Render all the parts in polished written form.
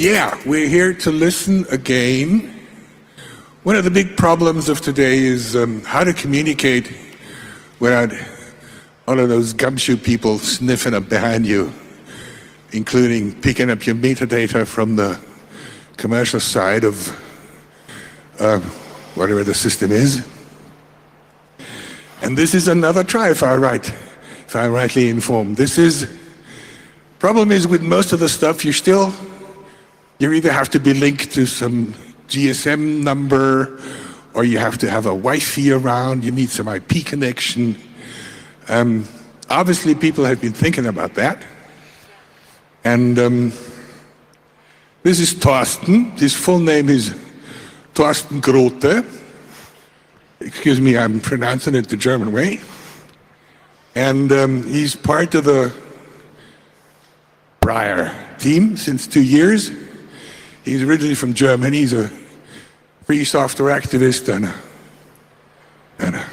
Yeah, we're here to listen again. One of the big problems of today is how to communicate without all of those gumshoe people sniffing up behind you, including picking up your metadata from the commercial side of whatever the system is. And this is another try, if I'm rightly informed. Problem is with most of the stuff, you either have to be linked to some GSM number, or you have to have a Wi-Fi around, you need some IP connection. Obviously, people have been thinking about that. And this is Thorsten. His full name is Thorsten Grote. Excuse me, I'm pronouncing it the German way. And he's part of the Briar team since 2 years. He's originally from Germany. He's a free software activist and a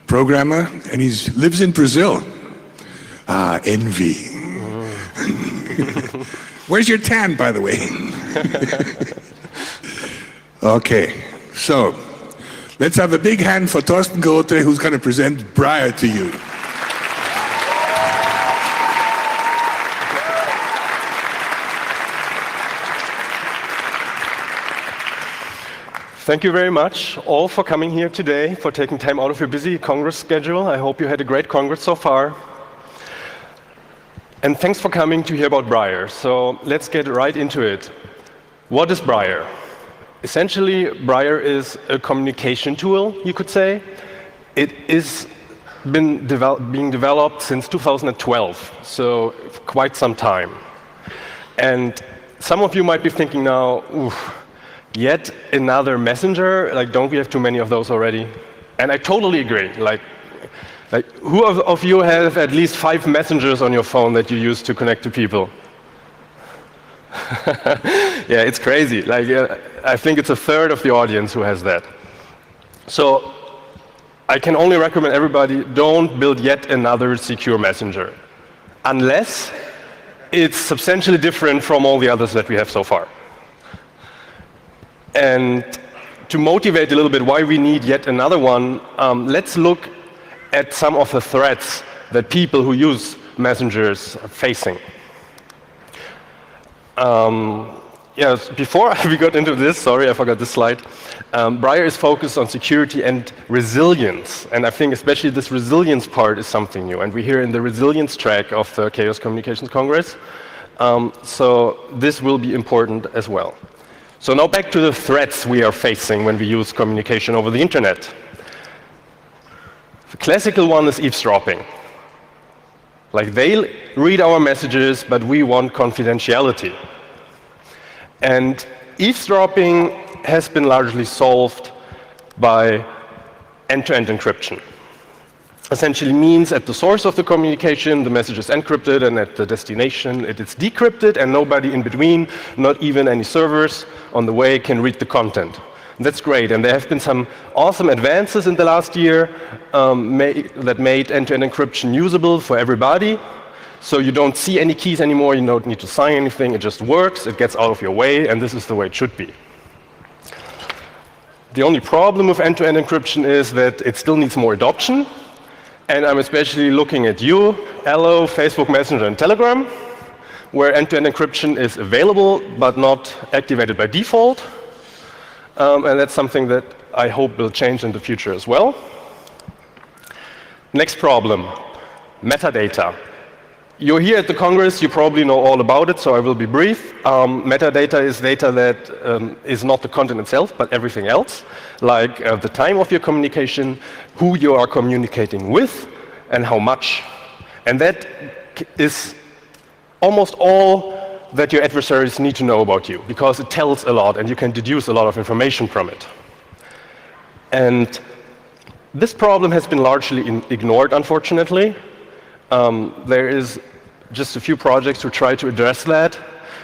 programmer, and he lives in Brazil. Ah, envy. Where's your tan, by the way? Okay, so let's have a big hand for Thorsten Grote, who's going to present Briar to you. Thank you very much, all, for coming here today, for taking time out of your busy Congress schedule. I hope you had a great Congress so far. And thanks for coming to hear about Briar. So let's get right into it. What is Briar? Essentially, Briar is a communication tool, you could say. It is being developed since 2012, so quite some time. And some of you might be thinking now, oof, yet another messenger? Like, don't we have too many of those already? And I totally agree. Like who of you have at least 5 messengers on your phone that you use to connect to people? Yeah, it's crazy. Like, I think it's a third of the audience who has that. So I can only recommend everybody, don't build yet another secure messenger, unless it's substantially different from all the others that we have so far. And to motivate a little bit why we need yet another one, let's look at some of the threats that people who use messengers are facing. Yes, before we got into this, sorry, I forgot this slide. Briar is focused on security and resilience, and I think especially this resilience part is something new, and we're here in the resilience track of the Chaos Communications Congress, so this will be important as well. So now back to the threats we are facing when we use communication over the internet. The classical one is eavesdropping. Like, they read our messages, but we want confidentiality. And eavesdropping has been largely solved by end-to-end encryption. Essentially means at the source of the communication, the message is encrypted, and at the destination, it is decrypted, and nobody in between, not even any servers on the way, can read the content. And that's great, and there have been some awesome advances in the last year that made end-to-end encryption usable for everybody. So you don't see any keys anymore, you don't need to sign anything, it just works, it gets out of your way, and this is the way it should be. The only problem with end-to-end encryption is that it still needs more adoption. And I'm especially looking at you, Allo, Facebook Messenger, and Telegram, where end-to-end encryption is available but not activated by default. And that's something that I hope will change in the future as well. Next problem, metadata. You're here at the Congress, you probably know all about it, so I will be brief. Metadata is data that is not the content itself, but everything else, like the time of your communication, who you are communicating with, and how much. And that is almost all that your adversaries need to know about you, because it tells a lot, and you can deduce a lot of information from it. And this problem has been largely ignored, unfortunately. There is just a few projects to try to address that,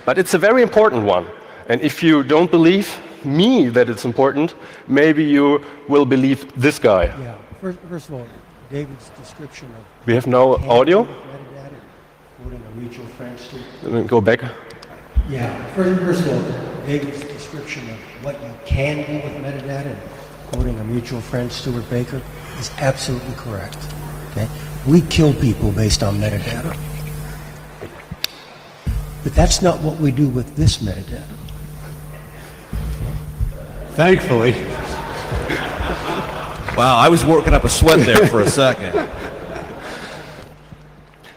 but it's a very important one. And if you don't believe me that it's important, maybe you will believe this guy. Yeah. First of all, David's description of We have no audio. metadata, quoting a mutual friend to. Let me go back. Yeah. First of all, David's description of what you can do with metadata, quoting a mutual friend, Stuart Baker, is absolutely correct. Okay? We kill people based on metadata. But that's not what we do with this metadata. Thankfully. Wow, I was working up a sweat there for a second.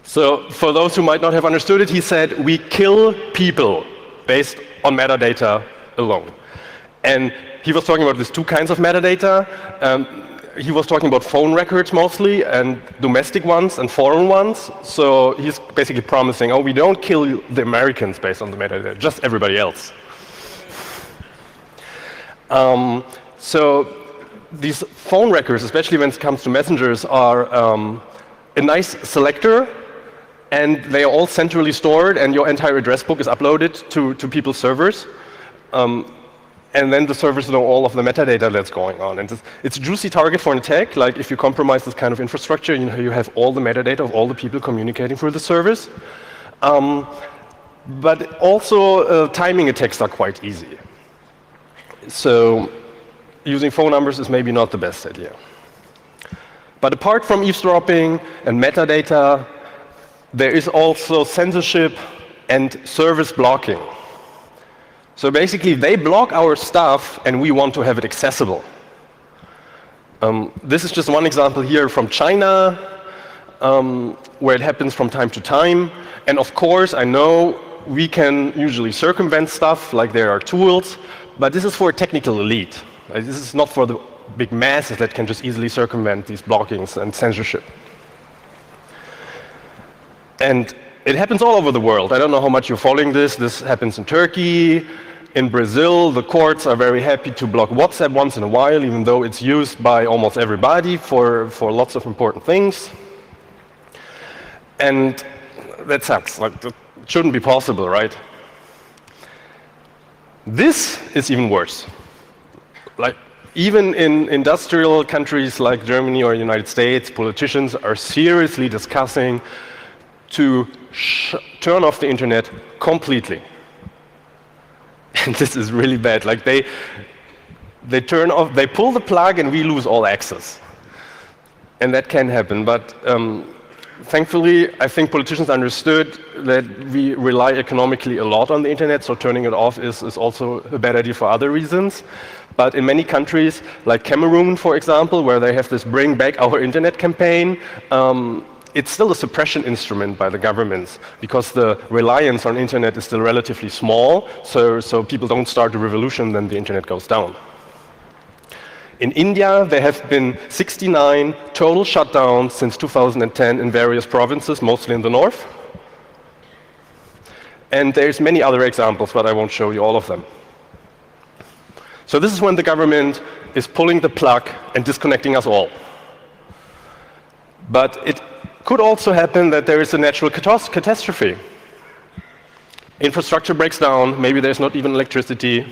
So for those who might not have understood it, he said we kill people based on metadata alone. And he was talking about these two kinds of metadata. He was talking about phone records mostly, and domestic ones and foreign ones. So he's basically promising, oh, we don't kill the Americans based on the metadata, just everybody else. So these phone records, especially when it comes to messengers, are a nice selector, and they are all centrally stored, and your entire address book is uploaded to people's servers. And then the servers know all of the metadata that's going on. And it's a juicy target for an attack. Like if you compromise this kind of infrastructure, you have all the metadata of all the people communicating through the servers. But also timing attacks are quite easy. So using phone numbers is maybe not the best idea. But apart from eavesdropping and metadata, there is also censorship and service blocking. So basically, they block our stuff, and we want to have it accessible. This is just one example here from China, where it happens from time to time. And of course, I know we can usually circumvent stuff, like there are tools, but this is for a technical elite. This is not for the big masses that can just easily circumvent these blockings and censorship. And it happens all over the world. I don't know how much you're following this. This happens in Turkey. In Brazil, the courts are very happy to block WhatsApp once in a while, even though it's used by almost everybody for lots of important things. And that sucks. Like, that shouldn't be possible, right? This is even worse. Like, even in industrial countries like Germany or the United States, politicians are seriously discussing to turn off the internet completely. And this is really bad. Like they turn off, they pull the plug, and we lose all access. And that can happen. But thankfully, I think politicians understood that we rely economically a lot on the internet, so turning it off is also a bad idea for other reasons. But in many countries, like Cameroon, for example, where they have this Bring Back Our Internet campaign, it's still a suppression instrument by the governments, because the reliance on internet is still relatively small, so people don't start a revolution, then the internet goes down. In India, there have been 69 total shutdowns since 2010 in various provinces, mostly in the north. And there's many other examples, but I won't show you all of them. So this is when the government is pulling the plug and disconnecting us all. But it could also happen that there is a natural catastrophe. Infrastructure breaks down, maybe there's not even electricity,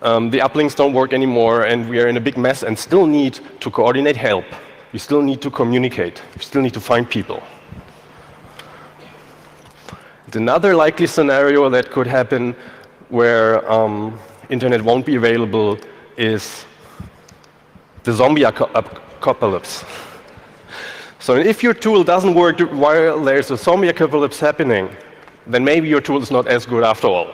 the uplinks don't work anymore, and we are in a big mess and still need to coordinate help. We still need to communicate. We still need to find people. Another likely scenario that could happen where internet won't be available is the zombie apocalypse. So if your tool doesn't work while there's a zombie apocalypse happening, then maybe your tool is not as good after all.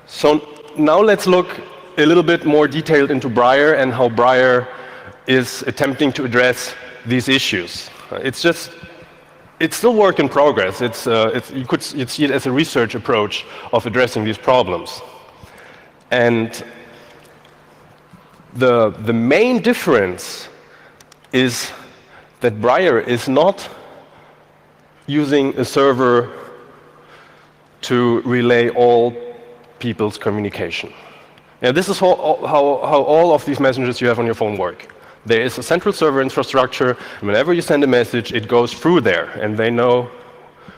So now let's look a little bit more detailed into Briar and how Briar is attempting to address these issues. It's still work in progress. You could see it as a research approach of addressing these problems. And the main difference is that Briar is not using a server to relay all people's communication. Now, this is how all of these messengers you have on your phone work. There is a central server infrastructure, and whenever you send a message, it goes through there, and they know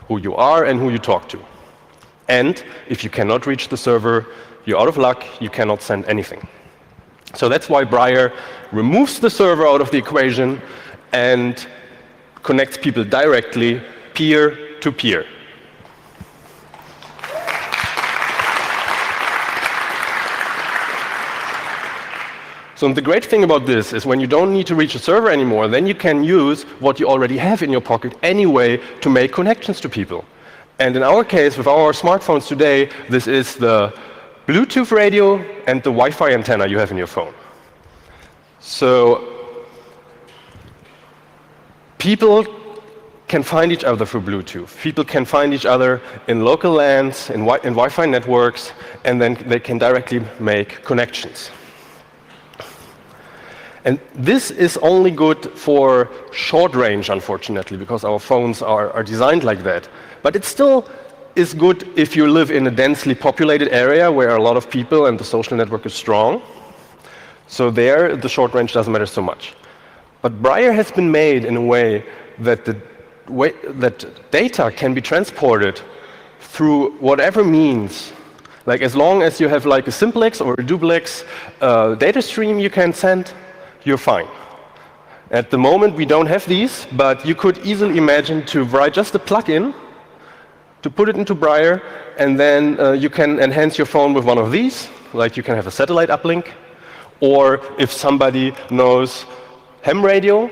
who you are and who you talk to. And if you cannot reach the server, you're out of luck, you cannot send anything. So that's why Briar removes the server out of the equation and connects people directly, peer to peer. So the great thing about this is when you don't need to reach a server anymore, then you can use what you already have in your pocket anyway to make connections to people. And in our case, with our smartphones today, this is the Bluetooth radio and the Wi-Fi antenna you have in your phone. So people can find each other through Bluetooth. People can find each other in local LANs, in Wi-Fi networks, and then they can directly make connections. And this is only good for short range, unfortunately, because our phones are designed like that. But it still is good if you live in a densely populated area where a lot of people and the social network is strong. So there, the short range doesn't matter so much. But Briar has been made in a way that that data can be transported through whatever means. Like as long as you have like a simplex or a duplex data stream you can send, you're fine. At the moment, we don't have these, but you could easily imagine to write just a plugin to put it into Briar, and then you can enhance your phone with one of these, like you can have a satellite uplink, or if somebody knows ham radio,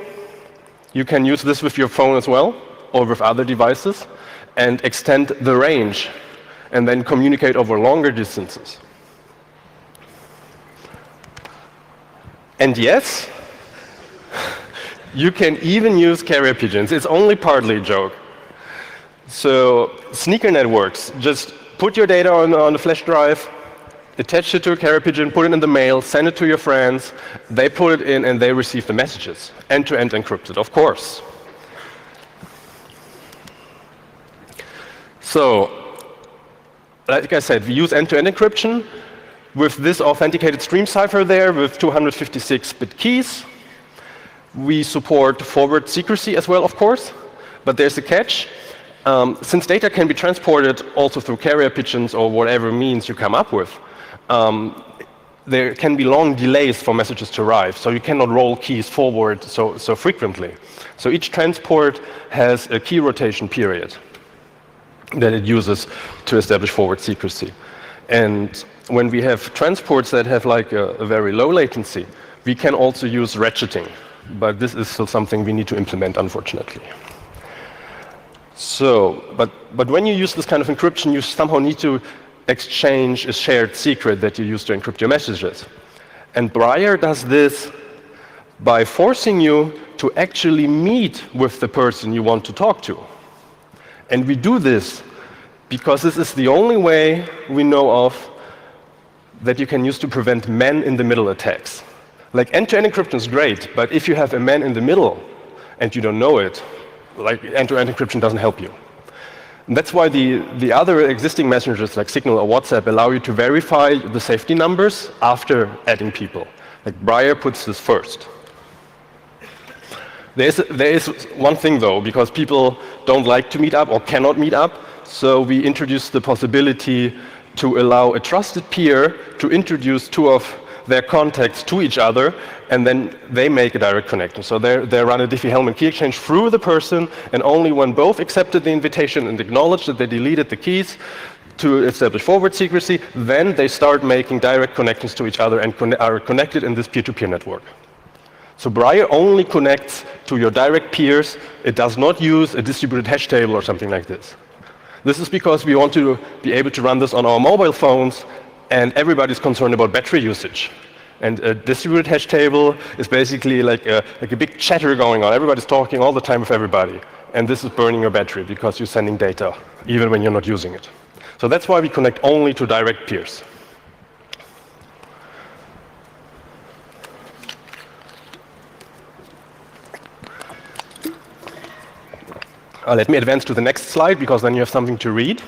you can use this with your phone as well, or with other devices, and extend the range, and then communicate over longer distances. And yes, you can even use carrier pigeons. It's only partly a joke. So sneaker networks, just put your data on a flash drive, attach it to a carrier pigeon, put it in the mail, send it to your friends, they put it in and they receive the messages. End-to-end encrypted, of course. So, like I said, we use end-to-end encryption with this authenticated stream cipher there with 256-bit keys. We support forward secrecy as well, of course, but there's a catch. Since data can be transported also through carrier pigeons or whatever means you come up with, there can be long delays for messages to arrive, so you cannot roll keys forward so frequently. So each transport has a key rotation period that it uses to establish forward secrecy. And when we have transports that have like a very low latency, we can also use ratcheting, but this is still something we need to implement, unfortunately. So, but when you use this kind of encryption, you somehow need to exchange a shared secret that you use to encrypt your messages. And Briar does this by forcing you to actually meet with the person you want to talk to. And we do this because this is the only way we know of that you can use to prevent man-in-the-middle attacks. Like end-to-end encryption is great, but if you have a man in the middle and you don't know it, like end-to-end encryption doesn't help you. And that's why the other existing messengers like Signal or WhatsApp allow you to verify the safety numbers after adding people. Like Briar puts this first. There is one thing though, because people don't like to meet up or cannot meet up, so we introduced the possibility to allow a trusted peer to introduce two of their contacts to each other, and then they make a direct connection. So they run a Diffie-Hellman key exchange through the person, and only when both accepted the invitation and acknowledged that they deleted the keys to establish forward secrecy, then they start making direct connections to each other and are connected in this peer-to-peer network. So Briar only connects to your direct peers. It does not use a distributed hash table or something like this. This is because we want to be able to run this on our mobile phones, and everybody's concerned about battery usage. And a distributed hash table is basically like a big chatter going on. Everybody's talking all the time with everybody. And this is burning your battery because you're sending data, even when you're not using it. So that's why we connect only to direct peers. Let me advance to the next slide, because then you have something to read.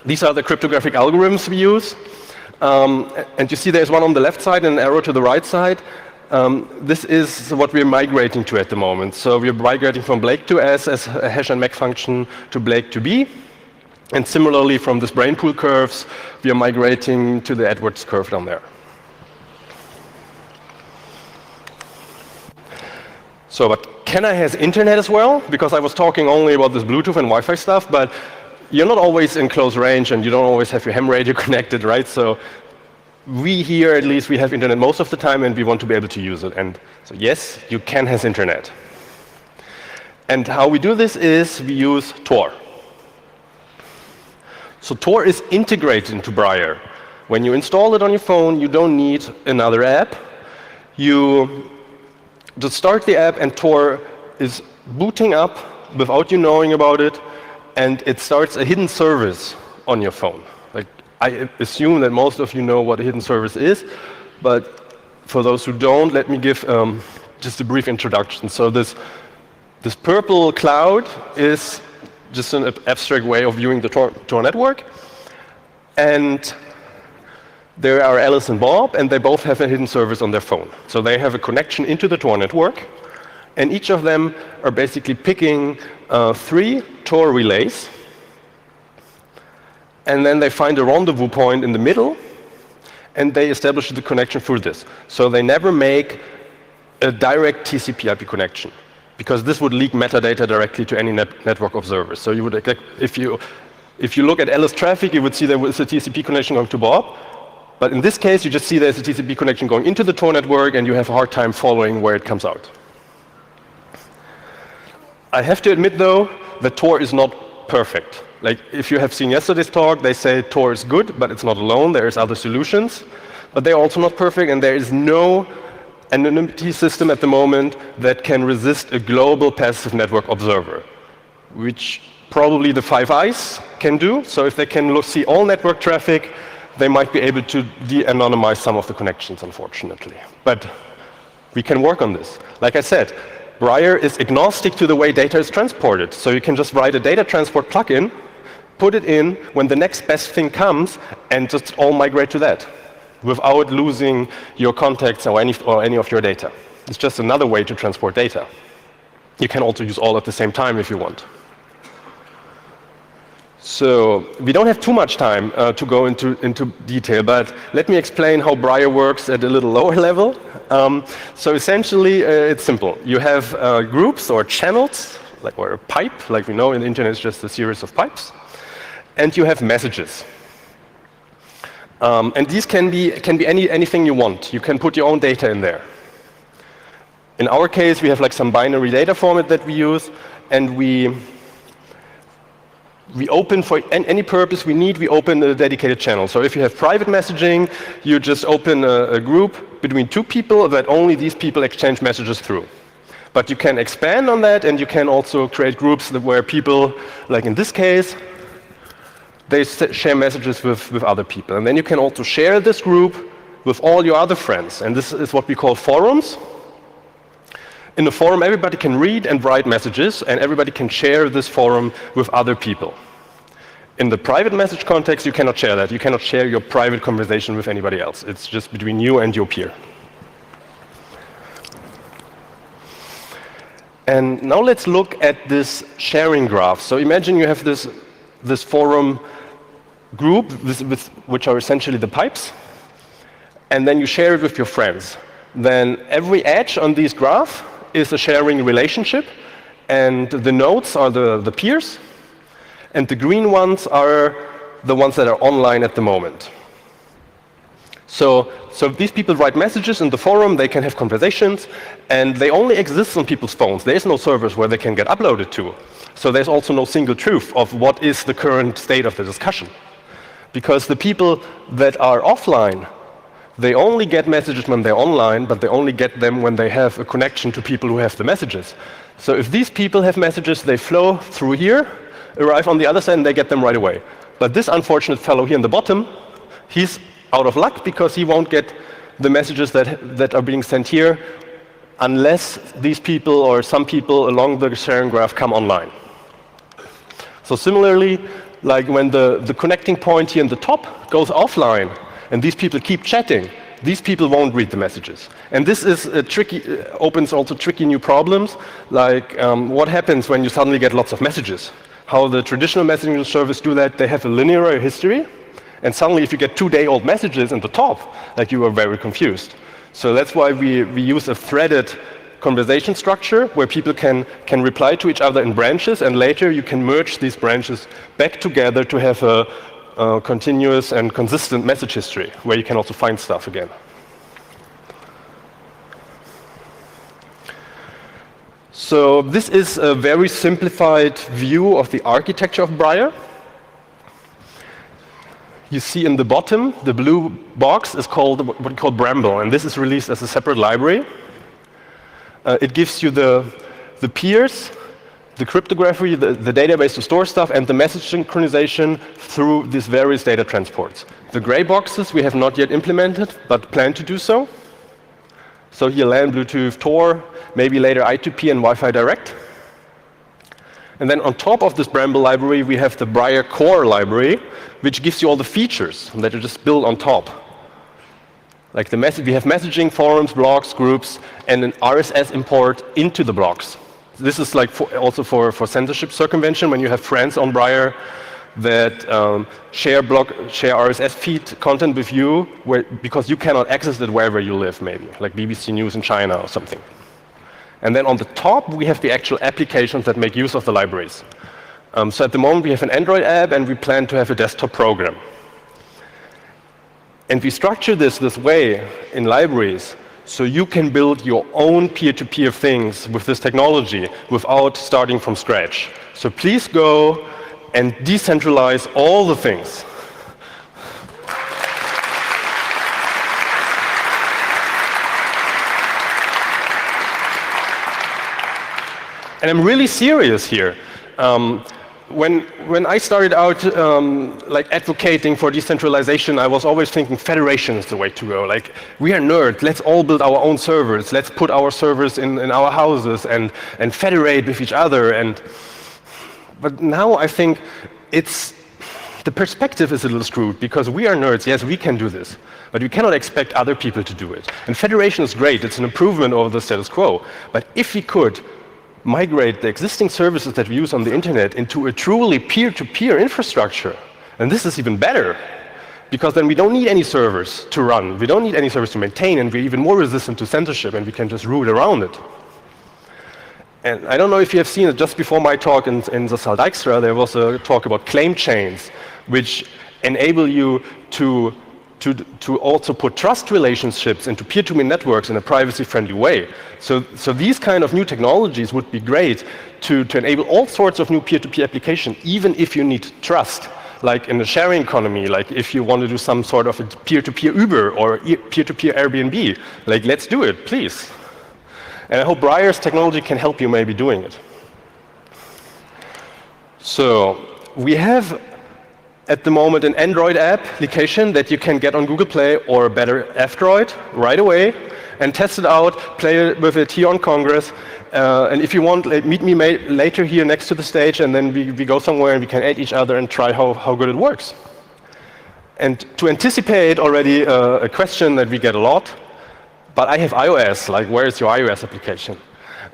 These are the cryptographic algorithms we use. And you see there's one on the left side and an arrow to the right side. This is what we're migrating to at the moment. So we're migrating from Blake to S as a hash and mac function to Blake to B. And similarly, from this brain pool curves, we are migrating to the Edwards curve down there. So, but Kenna has internet as well, because I was talking only about this Bluetooth and Wi-Fi stuff, but you're not always in close range and you don't always have your ham radio connected, right? So we here, at least, we have internet most of the time and we want to be able to use it. And so yes, you can have internet. And how we do this is we use Tor. So Tor is integrated into Briar. When you install it on your phone, you don't need another app. You just start the app and Tor is booting up without you knowing about it, and it starts a hidden service on your phone. Like, I assume that most of you know what a hidden service is, but for those who don't, let me give just a brief introduction. So this purple cloud is just an abstract way of viewing the Tor network. And there are Alice and Bob, and they both have a hidden service on their phone. So they have a connection into the Tor network, and each of them are basically picking 3 Tor relays, and then they find a rendezvous point in the middle, and they establish the connection through this. So they never make a direct TCP/IP connection, because this would leak metadata directly to any network observer. So you would, if you look at Alice traffic, you would see there was a TCP connection going to Bob. But in this case, you just see there's a TCP connection going into the Tor network, and you have a hard time following where it comes out. I have to admit, though, that Tor is not perfect. Like, if you have seen yesterday's talk, they say Tor is good, but it's not alone. There's other solutions. But they're also not perfect, and there is no anonymity system at the moment that can resist a global passive network observer, which probably the Five Eyes can do. So if they can see all network traffic, they might be able to de-anonymize some of the connections, unfortunately. But we can work on this. Like I said, Briar is agnostic to the way data is transported. So you can just write a data transport plugin, put it in when the next best thing comes, and just all migrate to that, without losing your contacts or any of your data. It's just another way to transport data. You can also use all at the same time if you want. So we don't have too much time to go into detail, but let me explain how Briar works at a little lower level. So essentially, it's simple. You have groups or channels, or a pipe, like we know in the internet, it's just a series of pipes, and you have messages. And these can be anything you want. You can put your own data in there. In our case, we have like some binary data format that we use, and we open for any purpose we need, we open a dedicated channel. So if you have private messaging, you just open a group between 2 people that only these people exchange messages through. But you can expand on that, and you can also create groups where people, like in this case, they share messages with other people. And then you can also share this group with all your other friends. And this is what we call forums. In the forum, everybody can read and write messages, and everybody can share this forum with other people. In the private message context, you cannot share that. You cannot share your private conversation with anybody else. It's just between you and your peer. And now let's look at this sharing graph. So imagine you have this forum group, which are essentially the pipes, and then you share it with your friends. Then every edge on this graph is a sharing relationship, and the nodes are the peers, and the green ones are the ones that are online at the moment. So if these people write messages in the forum, they can have conversations, and they only exist on people's phones. There is no servers where they can get uploaded to. So there's also no single truth of what is the current state of the discussion. Because the people that are offline, they only get messages when they're online, but they only get them when they have a connection to people who have the messages. So if these people have messages, they flow through here, arrive on the other side, and they get them right away. But this unfortunate fellow here in the bottom, he's out of luck because he won't get the messages that are being sent here unless these people or some people along the sharing graph come online. So similarly, like when the connecting point here in the top goes offline, and these people keep chatting, these people won't read the messages. And this is a tricky, opens also tricky new problems, like what happens when you suddenly get lots of messages. How the traditional messaging service do that, they have a linear history, and suddenly if you get 2-day-old messages in the top, like you are very confused. So that's why we use a threaded conversation structure where people can reply to each other in branches, and later you can merge these branches back together to have a continuous and consistent message history where you can also find stuff again. So this is a very simplified view of the architecture of Briar. You see in the bottom, the blue box is called what we call Bramble, and this is released as a separate library. It gives you the peers, the cryptography, the database to store stuff, and the message synchronization through these various data transports. The gray boxes we have not yet implemented, but plan to do so. So here LAN, Bluetooth, Tor, maybe later I2P and Wi-Fi Direct. And then on top of this Bramble library, we have the Briar core library, which gives you all the features that are just built on top. Like the message, we have messaging, forums, blogs, groups, and an RSS import into the blogs. This is like also for censorship circumvention, when you have friends on Briar that share RSS feed content with you, because you cannot access it wherever you live, maybe, like BBC News in China or something. And then on the top, we have the actual applications that make use of the libraries. So at the moment, we have an Android app, and we plan to have a desktop program. And we structure this way in libraries, so you can build your own peer-to-peer things with this technology without starting from scratch. So please go and decentralize all the things. And I'm really serious here. When I started out like advocating for decentralization, I was always thinking federation is the way to go. Like, we are nerds, let's all build our own servers, let's put our servers in our houses and federate with each other. But now I think the perspective is a little screwed, because we are nerds, yes, we can do this, but we cannot expect other people to do it. And federation is great, it's an improvement over the status quo, but if we could migrate the existing services that we use on the internet into a truly peer-to-peer infrastructure, and this is even better, because then we don't need any servers to run, we don't need any servers to maintain, and we're even more resistant to censorship, and we can just root around it. And I don't know if you have seen it, just before my talk in the Saal Dijkstra, there was a talk about claim chains, which enable you to also put trust relationships into peer-to-peer networks in a privacy-friendly way. So these kind of new technologies would be great to enable all sorts of new peer-to-peer applications, even if you need trust, like in the sharing economy, like if you want to do some sort of a peer-to-peer Uber or peer-to-peer Airbnb, like let's do it, please. And I hope Briar's technology can help you maybe doing it. So we have at the moment an Android application that you can get on Google Play, or better, F-Droid, right away, and test it out, play it with it here on Congress. And if you want, meet me later here next to the stage, and then we go somewhere and we can add each other and try how good it works. And to anticipate already a question that we get a lot, but I have iOS, like where is your iOS application?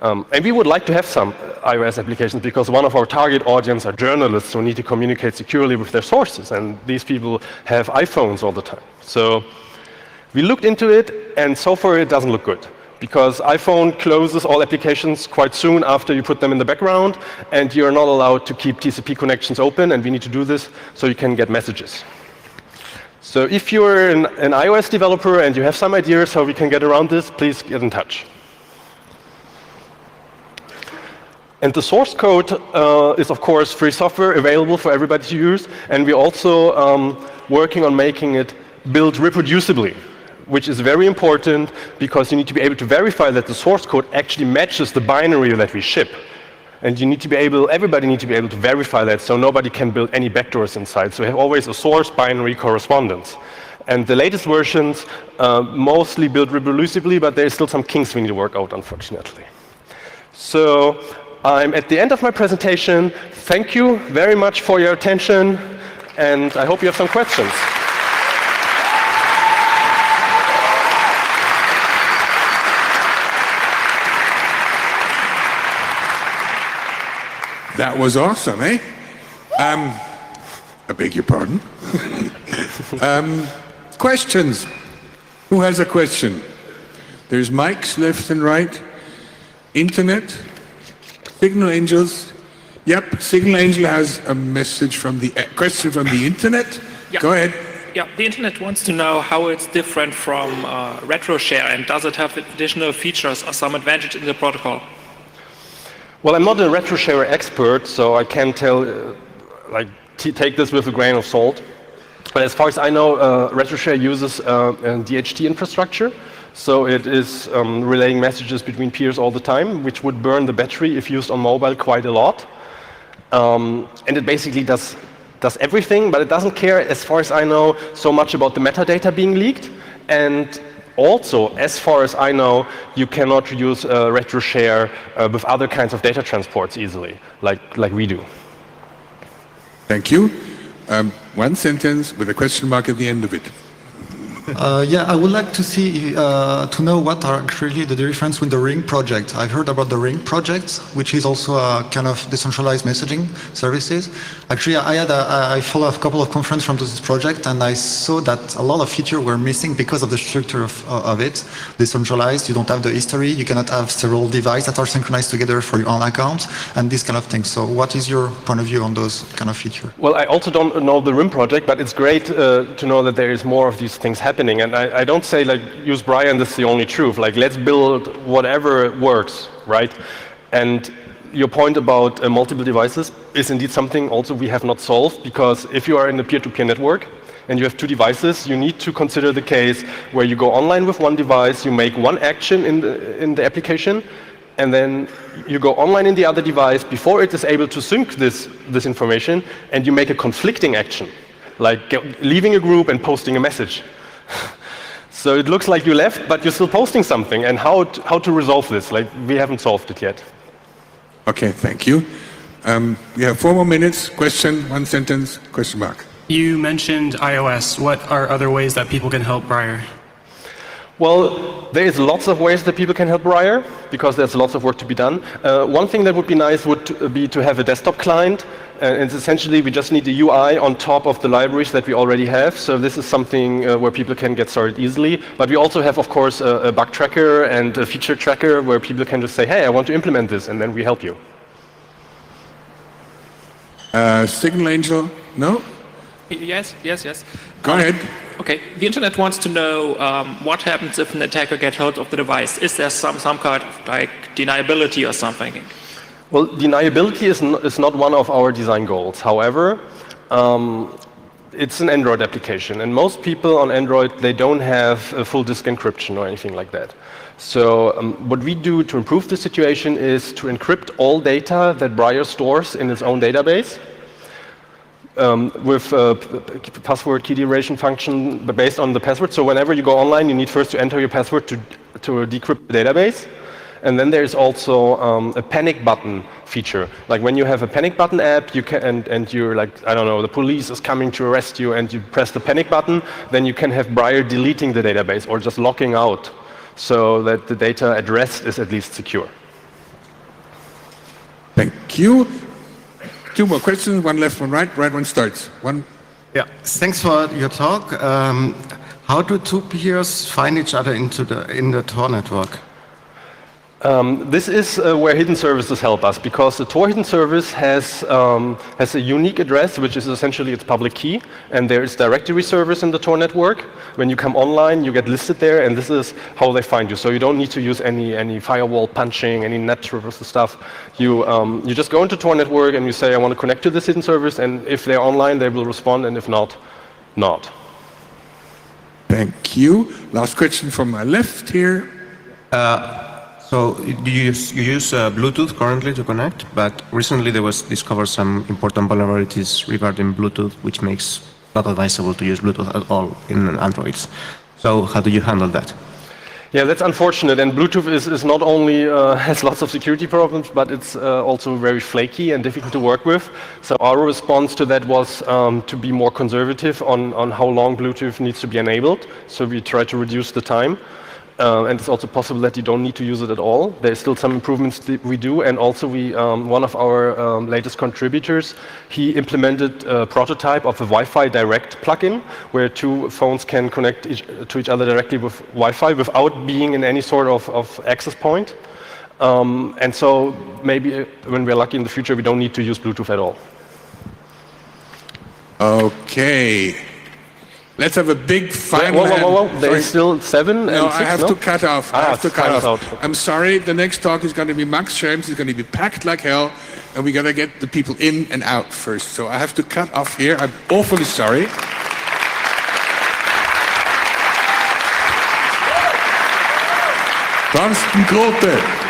And we would like to have some iOS applications, because one of our target audience are journalists who need to communicate securely with their sources, and these people have iPhones all the time. So we looked into it, and so far it doesn't look good, because iPhone closes all applications quite soon after you put them in the background, and you're not allowed to keep TCP connections open, and we need to do this so you can get messages. So if you're an iOS developer and you have some ideas how we can get around this, please get in touch. And the source code is, of course, free software available for everybody to use, and we're also working on making it build reproducibly, which is very important, because you need to be able to verify that the source code actually matches the binary that we ship. And you need to be everybody needs to be able to verify that, so nobody can build any backdoors inside. So we have always a source binary correspondence. And the latest versions mostly build reproducibly, but there's still some kinks we need to work out, unfortunately. So I'm at the end of my presentation. Thank you very much for your attention, and I hope you have some questions. That was awesome, eh? I beg your pardon. Questions? Who has a question? There's mics left and right. Internet? Signal Angels? Yep, Signal Angel has a message from the question from the internet. Yeah. Go ahead. Yeah, the internet wants to know how it's different from RetroShare, and does it have additional features or some advantage in the protocol? Well, I'm not a RetroShare expert, so I can't tell, take this with a grain of salt. But as far as I know, RetroShare uses a DHT infrastructure, so it is relaying messages between peers all the time, which would burn the battery if used on mobile quite a lot. And it basically does everything, but it doesn't care, as far as I know, so much about the metadata being leaked. And also, as far as I know, you cannot use RetroShare with other kinds of data transports easily, like we do. Thank you. One sentence with a question mark at the end of it. Yeah, I would like to see to know what are actually the difference with the Ring project. I've heard about the Ring project, which is also a kind of decentralized messaging services. Actually, I followed a couple of conferences from this project, and I saw that a lot of features were missing because of the structure of it. Decentralized, you don't have the history, you cannot have several devices that are synchronized together for your own account, and this kind of thing. So what is your point of view on those kind of features? Well, I also don't know the RIM project, but it's great to know that there is more of these things happening. And I don't say, use Briar and this is the only truth. Let's build whatever works, right? And your point about multiple devices is indeed something also we have not solved, because if you are in a peer-to-peer network and you have two devices, you need to consider the case where you go online with one device, you make one action in the application, and then you go online in the other device before it is able to sync this information, and you make a conflicting action, like leaving a group and posting a message. So it looks like you left, but you're still posting something. And how to resolve this? We haven't solved it yet. Okay, thank you. We have 4 more minutes. Question, one sentence, question mark. You mentioned iOS. What are other ways that people can help Briar? Well, there is lots of ways that people can help Briar, because there's lots of work to be done. One thing that would be nice would be to have a desktop client. And essentially, we just need the UI on top of the libraries that we already have. So this is something where people can get started easily. But we also have, of course, a bug tracker and a feature tracker where people can just say, hey, I want to implement this, and then we help you. Signal Angel, no? Yes. Go ahead. Okay, the internet wants to know what happens if an attacker gets hold of the device. Is there some kind of deniability or something? Well, deniability is not one of our design goals. However, it's an Android application, and most people on Android, they don't have a full disk encryption or anything like that. So what we do to improve the situation is to encrypt all data that Briar stores in its own database with a password key duration function based on the password. So whenever you go online, you need first to enter your password to decrypt the database. And then there's also a panic button feature. Like when you have a panic button app, you can, and you're like, I don't know, the police is coming to arrest you, and you press the panic button, then you can have Briar deleting the database or just locking out, so that the data at rest is at least secure. Thank you. 2 more questions, one left, one right. Right one starts. One. Yeah, thanks for your talk. How do two peers find each other in the Tor network? This is where hidden services help us, because the Tor hidden service has a unique address, which is essentially its public key, and there is directory service in the Tor network. When you come online, you get listed there, and this is how they find you. So you don't need to use any firewall punching, any net traversal stuff. You just go into Tor network and you say, I want to connect to this hidden service, and if they're online, they will respond, and if not, not. Thank you. Last question from my left here. So you use Bluetooth currently to connect, but recently there was discovered some important vulnerabilities regarding Bluetooth, which makes not advisable to use Bluetooth at all in Androids. So how do you handle that? Yeah, that's unfortunate. And Bluetooth is not only has lots of security problems, but it's also very flaky and difficult to work with. So our response to that was to be more conservative on how long Bluetooth needs to be enabled. So we try to reduce the time. and it's also possible that you don't need to use it at all. There's still some improvements that we do, and also one of our latest contributors, he implemented a prototype of a Wi-Fi direct plugin, where two phones can connect to each other directly with Wi-Fi without being in any sort of access point. And so maybe when we're lucky in the future, we don't need to use Bluetooth at all. Okay. Let's have a big final Whoa. There's still 7 No, and 6, I have to cut off. I have to cut off. out. I'm sorry. The next talk is going to be Max Schrems. It's going to be packed like hell, and we got to get the people in and out first. So I have to cut off here. I'm awfully sorry. Thorsten Grote.